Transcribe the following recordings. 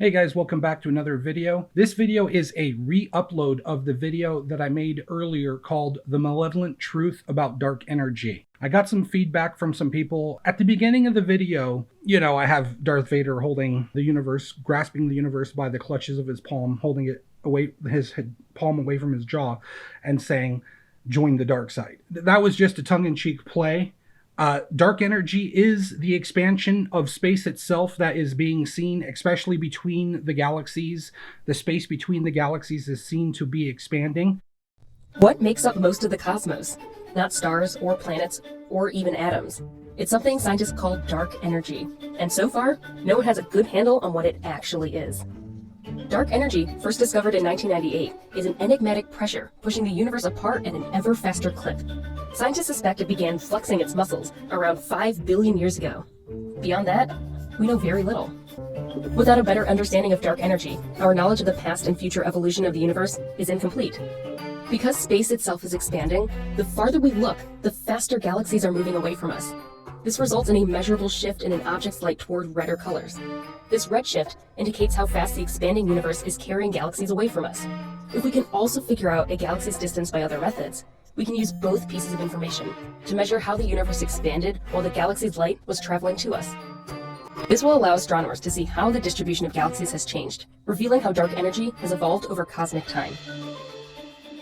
Hey guys, welcome back to another video. This video is a re-upload of the video that I made earlier called The Malevolent Truth About Dark Energy. I got some feedback from some people. At the beginning of the video, I have Darth Vader holding the universe, grasping the universe by the clutches of his palm, holding it away, his palm away from his jaw, and saying, join the dark side. That was just a tongue-in-cheek play. Dark energy is the expansion of space itself that is being seen, especially between the galaxies. The space between the galaxies is seen to be expanding. What makes up most of the cosmos? Not stars or planets or even atoms. It's something scientists call dark energy. And so far, no one has a good handle on what it actually is. Dark energy, first discovered in 1998, is an enigmatic pressure pushing the universe apart at an ever faster clip. Scientists suspect it began flexing its muscles around 5 billion years ago. Beyond that, we know very little. Without a better understanding of dark energy, our knowledge of the past and future evolution of the universe is incomplete. Because space itself is expanding, the farther we look, the faster galaxies are moving away from us. This results in a measurable shift in an object's light toward redder colors. This red shift indicates how fast the expanding universe is carrying galaxies away from us. If we can also figure out a galaxy's distance by other methods, we can use both pieces of information to measure how the universe expanded while the galaxy's light was traveling to us. This will allow astronomers to see how the distribution of galaxies has changed, revealing how dark energy has evolved over cosmic time.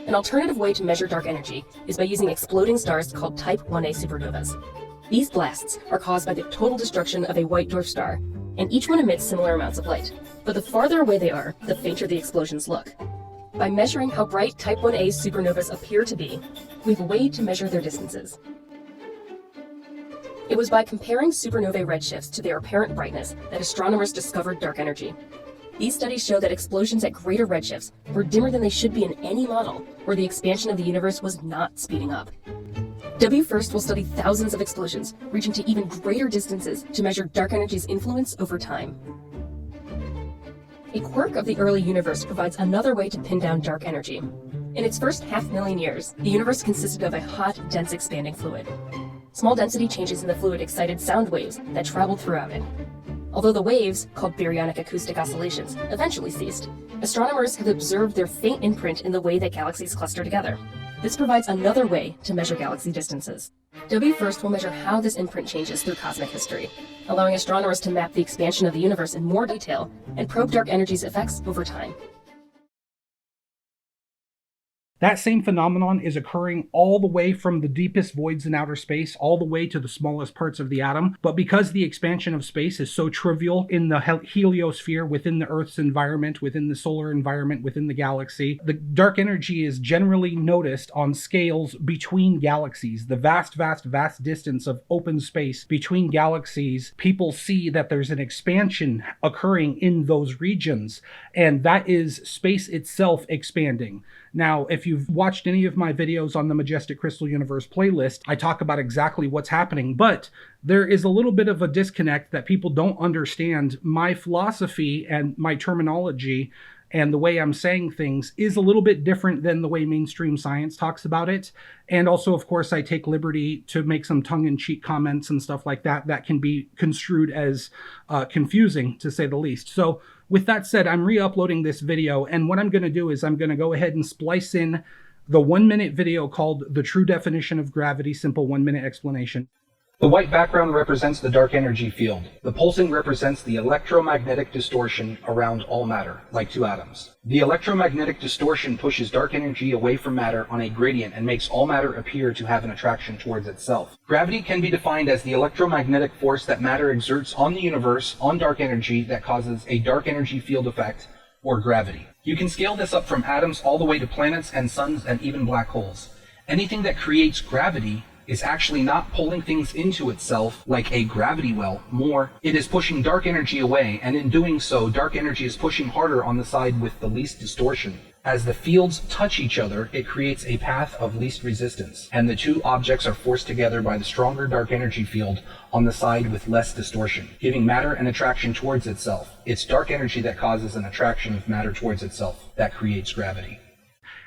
An alternative way to measure dark energy is by using exploding stars called Type 1a supernovas. These blasts are caused by the total destruction of a white dwarf star, and each one emits similar amounts of light. But the farther away they are, the fainter the explosions look. By measuring how bright Type 1a supernovas appear to be, we have a way to measure their distances. It was by comparing supernovae redshifts to their apparent brightness that astronomers discovered dark energy. These studies show that explosions at greater redshifts were dimmer than they should be in any model, where the expansion of the universe was not speeding up. First will study thousands of explosions, reaching to even greater distances to measure dark energy's influence over time. A quirk of the early universe provides another way to pin down dark energy. In its first 500,000 years, the universe consisted of a hot, dense expanding fluid. Small density changes in the fluid excited sound waves that traveled throughout it. Although the waves, called baryonic acoustic oscillations, eventually ceased, astronomers have observed their faint imprint in the way that galaxies cluster together. This provides another way to measure galaxy distances. First will measure how this imprint changes through cosmic history, allowing astronomers to map the expansion of the universe in more detail and probe dark energy's effects over time. That same phenomenon is occurring all the way from the deepest voids in outer space, all the way to the smallest parts of the atom. But because the expansion of space is so trivial in the heliosphere, within the Earth's environment, within the solar environment, within the galaxy, the dark energy is generally noticed on scales between galaxies. The vast, vast, vast distance of open space between galaxies, people see that there's an expansion occurring in those regions, and that is space itself expanding. Now, if you've watched any of my videos on the Majestic Crystal Universe playlist, I talk about exactly what's happening, but there is a little bit of a disconnect that people don't understand. My philosophy and my terminology and the way I'm saying things is a little bit different than the way mainstream science talks about it. And also, of course, I take liberty to make some tongue-in-cheek comments and stuff like that that can be construed as confusing, to say the least. So with that said, I'm re-uploading this video, and what I'm going to do is I'm going to go ahead and splice in the 1-minute video called The True Definition of Gravity, Simple 1-Minute Explanation. The white background represents the dark energy field. The pulsing represents the electromagnetic distortion around all matter, like two atoms. The electromagnetic distortion pushes dark energy away from matter on a gradient and makes all matter appear to have an attraction towards itself. Gravity can be defined as the electromagnetic force that matter exerts on the universe, on dark energy, that causes a dark energy field effect, or gravity. You can scale this up from atoms all the way to planets and suns and even black holes. Anything that creates gravity is actually not pulling things into itself like a gravity well. More, it is pushing dark energy away, and in doing so, dark energy is pushing harder on the side with the least distortion. As the fields touch each other, it creates a path of least resistance, and the two objects are forced together by the stronger dark energy field on the side with less distortion, giving matter an attraction towards itself. It's dark energy that causes an attraction of matter towards itself that creates gravity.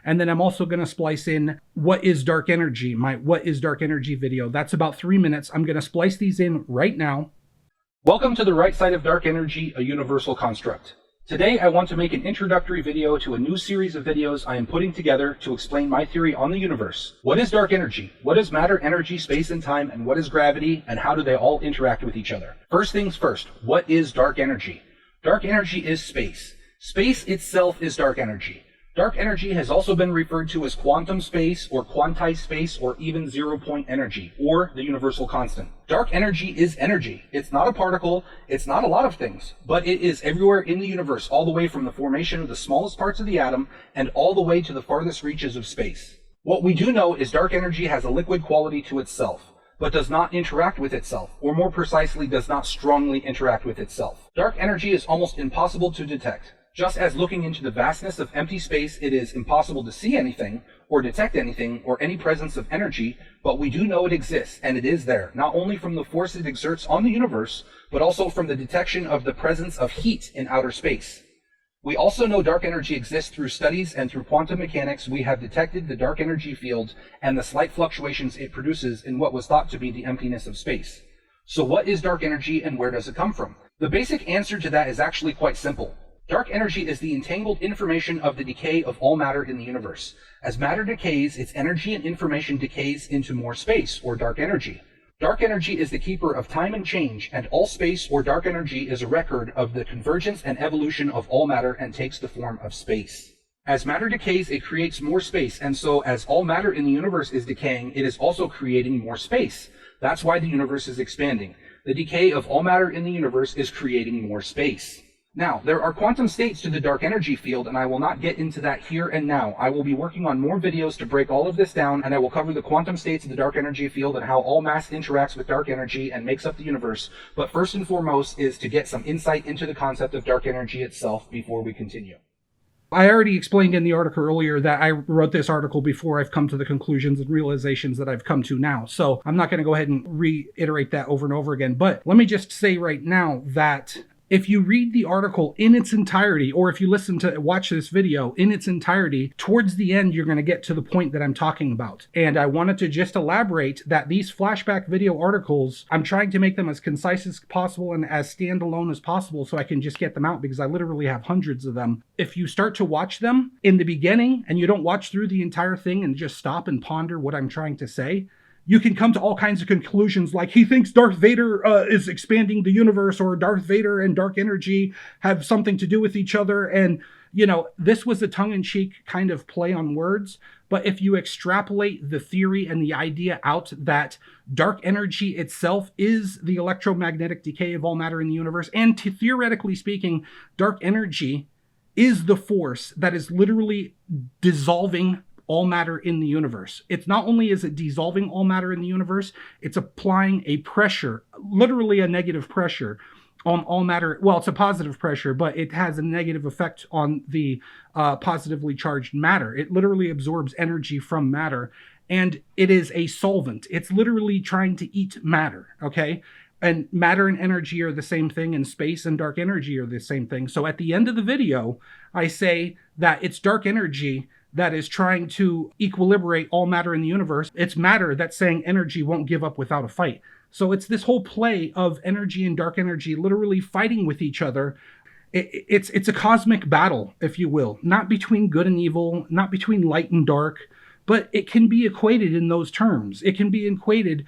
And then I'm also going to splice in what is dark energy, my what is dark energy video. That's about 3 minutes. I'm going to splice these in right now. Welcome to the right side of dark energy, a universal construct. Today I want to make an introductory video to a new series of videos I am putting together to explain my theory on the universe. What is dark energy? What is matter, energy, space, and time? And what is gravity? And how do they all interact with each other? First things first, what is dark energy? Dark energy is space. Space itself is dark energy. Dark energy has also been referred to as quantum space or quantized space or even zero-point energy or the universal constant. Dark energy is energy. It's not a particle, it's not a lot of things, but it is everywhere in the universe, all the way from the formation of the smallest parts of the atom and all the way to the farthest reaches of space. What we do know is dark energy has a liquid quality to itself, but does not interact with itself, or more precisely, does not strongly interact with itself. Dark energy is almost impossible to detect. Just as looking into the vastness of empty space, it is impossible to see anything, or detect anything, or any presence of energy, but we do know it exists, and it is there, not only from the force it exerts on the universe, but also from the detection of the presence of heat in outer space. We also know dark energy exists through studies, and through quantum mechanics we have detected the dark energy field and the slight fluctuations it produces in what was thought to be the emptiness of space. So what is dark energy and where does it come from? The basic answer to that is actually quite simple. Dark energy is the entangled information of the decay of all matter in the universe. As matter decays, its energy and information decays into more space, or dark energy. Dark energy is the keeper of time and change, and all space or dark energy is a record of the convergence and evolution of all matter and takes the form of space. As matter decays, it creates more space, and so as all matter in the universe is decaying, it is also creating more space. That's why the universe is expanding. The decay of all matter in the universe is creating more space. Now, there are quantum states to the dark energy field, and I will not get into that here and now. I will be working on more videos to break all of this down, and I will cover the quantum states of the dark energy field and how all mass interacts with dark energy and makes up the universe. But first and foremost is to get some insight into the concept of dark energy itself before we continue. I already explained in the article earlier that I wrote this article before I've come to the conclusions and realizations that I've come to now. So I'm not going to go ahead and reiterate that over and over again. But let me just say right now that if you read the article in its entirety, or if you watch this video in its entirety, towards the end, you're going to get to the point that I'm talking about. And I wanted to just elaborate that these flashback video articles, I'm trying to make them as concise as possible and as standalone as possible so I can just get them out, because I literally have hundreds of them. If you start to watch them in the beginning and you don't watch through the entire thing and just stop and ponder what I'm trying to say, you can come to all kinds of conclusions like he thinks Darth Vader is expanding the universe, or Darth Vader and dark energy have something to do with each other. And, you know, this was a tongue-in-cheek kind of play on words. But if you extrapolate the theory and the idea out that dark energy itself is the electromagnetic decay of all matter in the universe, and theoretically speaking, dark energy is the force that is literally dissolving all matter in the universe. It's not only is it dissolving all matter in the universe, it's applying a pressure, literally a negative pressure on all matter. Well, it's a positive pressure, but it has a negative effect on the positively charged matter. It literally absorbs energy from matter, and it is a solvent. It's literally trying to eat matter, okay? And matter and energy are the same thing, and space and dark energy are the same thing. So at the end of the video, I say that it's dark energy that is trying to equilibrate all matter in the universe. It's matter that's saying energy won't give up without a fight. So it's this whole play of energy and dark energy literally fighting with each other. It's a cosmic battle, if you will, not between good and evil, not between light and dark, but it can be equated in those terms. It can be equated,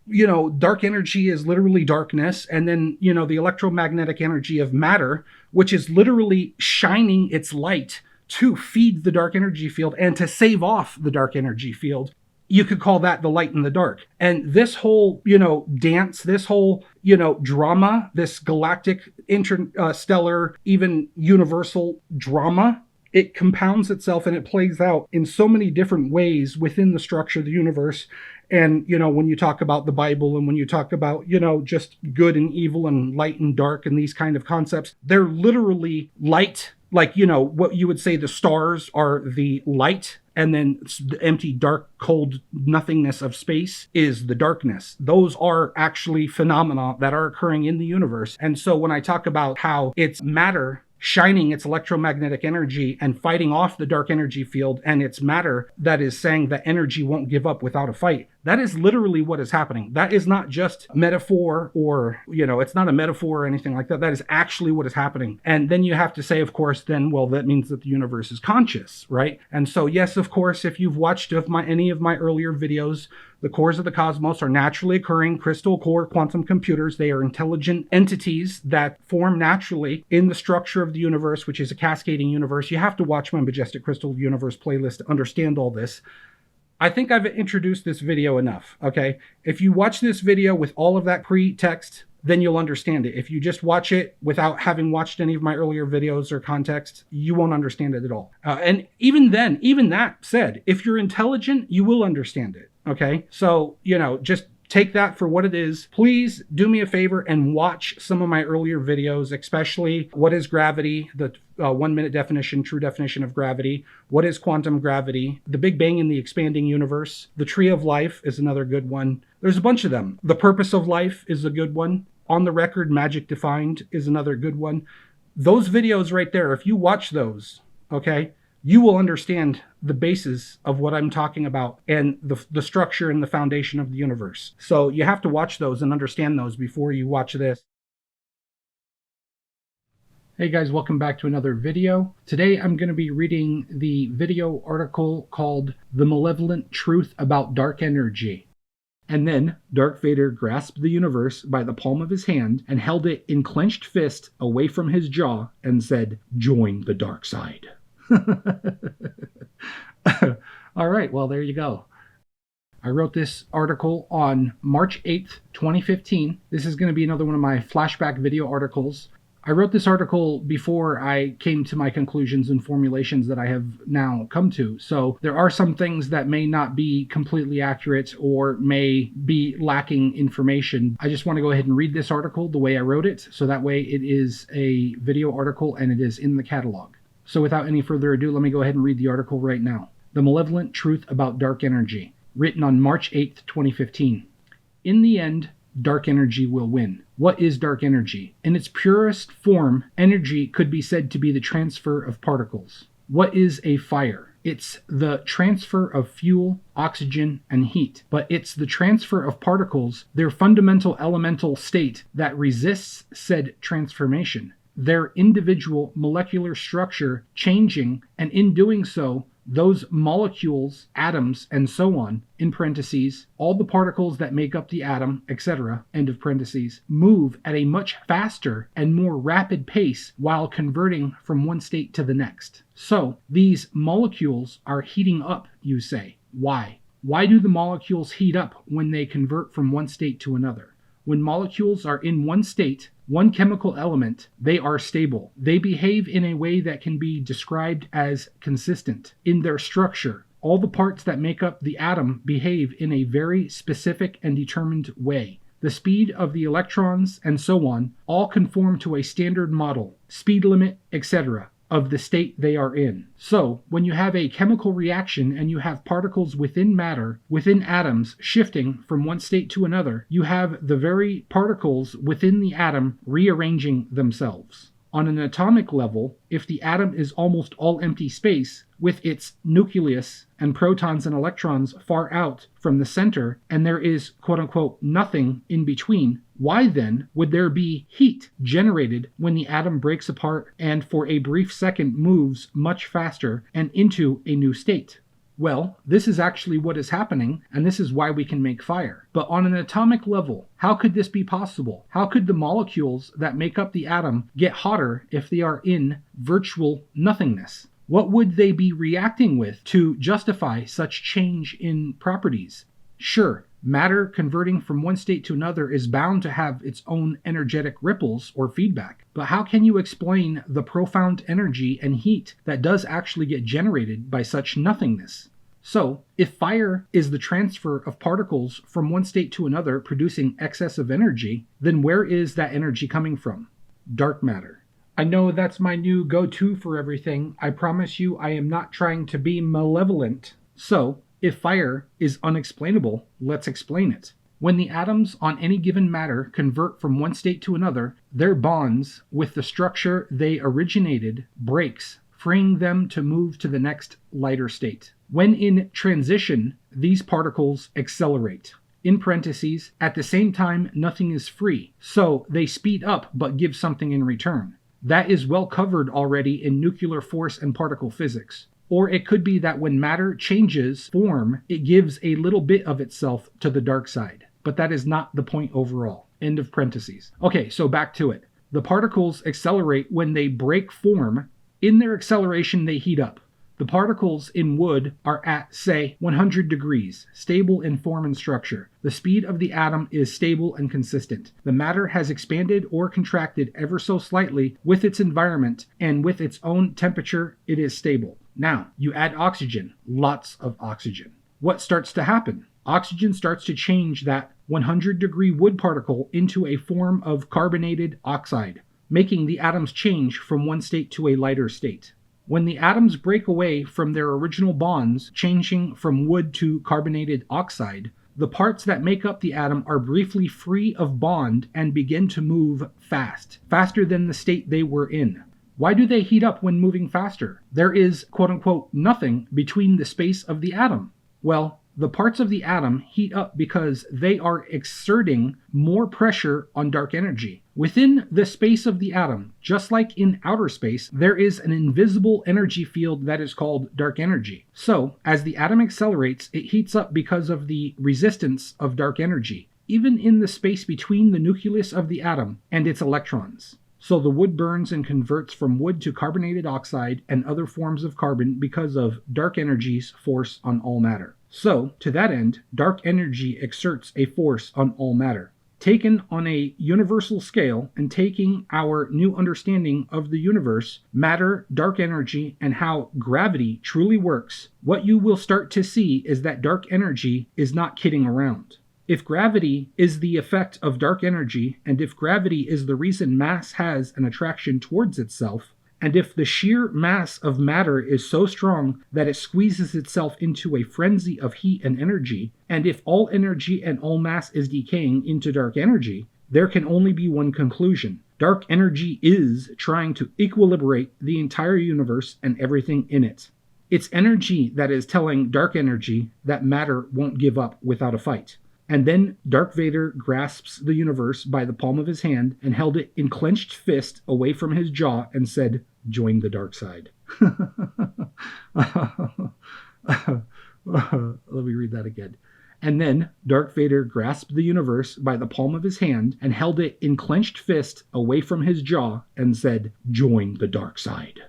you know, dark energy is literally darkness, and then, you know, the electromagnetic energy of matter, which is literally shining its light to feed the dark energy field and to save off the dark energy field. You could call that the light and the dark. And this whole, you know, dance, this whole, you know, drama, this galactic, interstellar, even universal drama, it compounds itself and it plays out in so many different ways within the structure of the universe. And, you know, when you talk about the Bible and when you talk about, you know, just good and evil and light and dark and these kind of concepts, they're literally light. Like, you know, what you would say the stars are the light, and then the empty, dark, cold nothingness of space is the darkness. Those are actually phenomena that are occurring in the universe. And so when I talk about how it's matter shining its electromagnetic energy and fighting off the dark energy field, and it's matter that is saying that energy won't give up without a fight. That is literally what is happening. That is not just metaphor, or, it's not a metaphor or anything like that. That is actually what is happening. And then you have to say, of course, then, well, that means that the universe is conscious, right? And so, yes, of course, if you've watched any of my earlier videos, the cores of the cosmos are naturally occurring crystal core quantum computers. They are intelligent entities that form naturally in the structure of the universe, which is a cascading universe. You have to watch my Majestic Crystal Universe playlist to understand all this. I think I've introduced this video enough, okay? If you watch this video with all of that pre-text, then you'll understand it. If you just watch it without having watched any of my earlier videos or context, you won't understand it at all. And even then, even that said, if you're intelligent, you will understand it, okay? So, just take that for what it is. Please do me a favor and watch some of my earlier videos, especially what is gravity, the 1 minute definition, true definition of gravity, what is quantum gravity, the Big Bang in the expanding universe, the tree of life is another good one. There's a bunch of them. The purpose of life is a good one. On the record, magic defined is another good one. Those videos right there, if you watch those, okay, you will understand the basis of what I'm talking about and the structure and the foundation of the universe. So you have to watch those and understand those before you watch this. Hey guys, welcome back to another video. Today I'm going to be reading the video article called The Malevolent Truth About Dark Energy. And then Darth Vader grasped the universe by the palm of his hand and held it in clenched fist away from his jaw and said, "Join the dark side." All right, well, there you go. I wrote this article on March 8th, 2015. This is going to be another one of my flashback video articles. I wrote this article before I came to my conclusions and formulations that I have now come to. So there are some things that may not be completely accurate or may be lacking information. I just want to go ahead and read this article the way I wrote it, so that way it is a video article and it is in the catalog. So without any further ado, let me go ahead and read the article right now. The Malevolent Truth About Dark Energy, written on March 8th, 2015. In the end, dark energy will win. What is dark energy? In its purest form, energy could be said to be the transfer of particles. What is a fire? It's the transfer of fuel, oxygen, and heat. But it's the transfer of particles, their fundamental elemental state, that resists said transformation. Their individual molecular structure changing, and in doing so, those molecules, atoms, and so on, in parentheses, all the particles that make up the atom, etc., end of parentheses, move at a much faster and more rapid pace while converting from one state to the next. So, these molecules are heating up, you say. Why? Why do the molecules heat up when they convert from one state to another? When molecules are in one state, one chemical element, they are stable. They behave in a way that can be described as consistent. In their structure, all the parts that make up the atom behave in a very specific and determined way. The speed of the electrons and so on all conform to a standard model, speed limit, etc. of the state they are in. So, when you have a chemical reaction and you have particles within matter, within atoms, shifting from one state to another, you have the very particles within the atom rearranging themselves. On an atomic level, if the atom is almost all empty space, with its nucleus and protons and electrons far out from the center, and there is quote-unquote nothing in between, why then would there be heat generated when the atom breaks apart and for a brief second moves much faster and into a new state? Well, this is actually what is happening, and this is why we can make fire. But on an atomic level, how could this be possible? How could the molecules that make up the atom get hotter if they are in virtual nothingness? What would they be reacting with to justify such change in properties? Sure, matter converting from one state to another is bound to have its own energetic ripples or feedback. But how can you explain the profound energy and heat that does actually get generated by such nothingness? So, if fire is the transfer of particles from one state to another producing excess of energy, then where is that energy coming from? Dark matter. I know that's my new go-to for everything. I promise you I am not trying to be malevolent. So, if fire is unexplainable, let's explain it. When the atoms on any given matter convert from one state to another, their bonds with the structure they originated breaks, freeing them to move to the next lighter state. When in transition, these particles accelerate. In parentheses, at the same time, nothing is free, so they speed up but give something in return. That is well covered already in nuclear force and particle physics. Or it could be that when matter changes form, it gives a little bit of itself to the dark side. But that is not the point overall. End of parentheses. Okay, so back to it. The particles accelerate when they break form. In their acceleration, they heat up. The particles in wood are at, say, 100 degrees, stable in form and structure. The speed of the atom is stable and consistent. The matter has expanded or contracted ever so slightly with its environment, and with its own temperature, it is stable. Now, you add oxygen, lots of oxygen. What starts to happen? Oxygen starts to change that 100-degree wood particle into a form of carbonated oxide, making the atoms change from one state to a lighter state. When the atoms break away from their original bonds, changing from wood to carbonated oxide, the parts that make up the atom are briefly free of bond and begin to move fast, faster than the state they were in. Why do they heat up when moving faster? There is, quote-unquote, nothing between the space of the atom. Well, the parts of the atom heat up because they are exerting more pressure on dark energy. Within the space of the atom, just like in outer space, there is an invisible energy field that is called dark energy. So, as the atom accelerates, it heats up because of the resistance of dark energy, even in the space between the nucleus of the atom and its electrons. So the wood burns and converts from wood to carbonated oxide and other forms of carbon because of dark energy's force on all matter. So, to that end, dark energy exerts a force on all matter. Taken on a universal scale and taking our new understanding of the universe, matter, dark energy, and how gravity truly works, what you will start to see is that dark energy is not kidding around. If gravity is the effect of dark energy, and if gravity is the reason mass has an attraction towards itself, and if the sheer mass of matter is so strong that it squeezes itself into a frenzy of heat and energy, and if all energy and all mass is decaying into dark energy, there can only be one conclusion. Dark energy is trying to equilibrate the entire universe and everything in it. It's energy that is telling dark energy that matter won't give up without a fight. And then Darth Vader grasps the universe by the palm of his hand and held it in clenched fist away from his jaw and said, "Join the dark side." Let me read that again. And then Darth Vader grasped the universe by the palm of his hand and held it in clenched fist away from his jaw and said, "Join the dark side."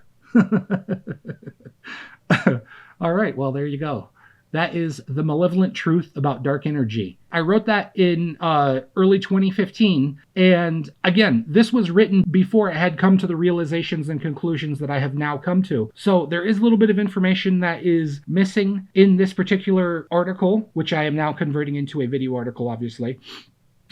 All right, well, there you go. That is the malevolent truth about dark energy. I wrote that in early 2015. And again, this was written before I had come to the realizations and conclusions that I have now come to. So there is a little bit of information that is missing in this particular article, which I am now converting into a video article, obviously.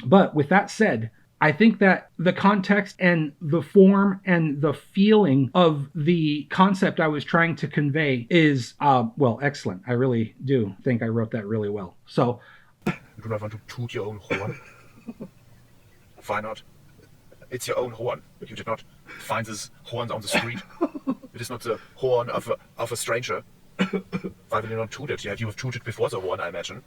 But with that said, I think that the context and the form and the feeling of the concept I was trying to convey is, well, excellent. I really do think I wrote that really well. So, you do not want to toot your own horn? Why not? It's your own horn. You did not find this horn on the street. It is not the horn of a stranger. Why will you not toot it? Yeah, you have tooted before the horn, I imagine.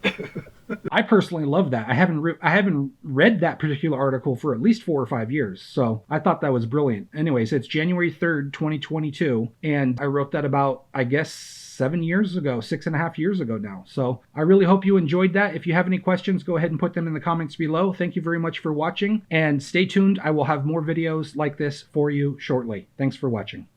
I personally love that. I haven't read that particular article for at least 4 or 5 years, so I thought that was brilliant. Anyways, it's January 3rd, 2022, and I wrote that about, I guess, 7 years ago, 6.5 years ago now. So I really hope you enjoyed that. If you have any questions, go ahead and put them in the comments below. Thank you very much for watching, and stay tuned. I will have more videos like this for you shortly. Thanks for watching.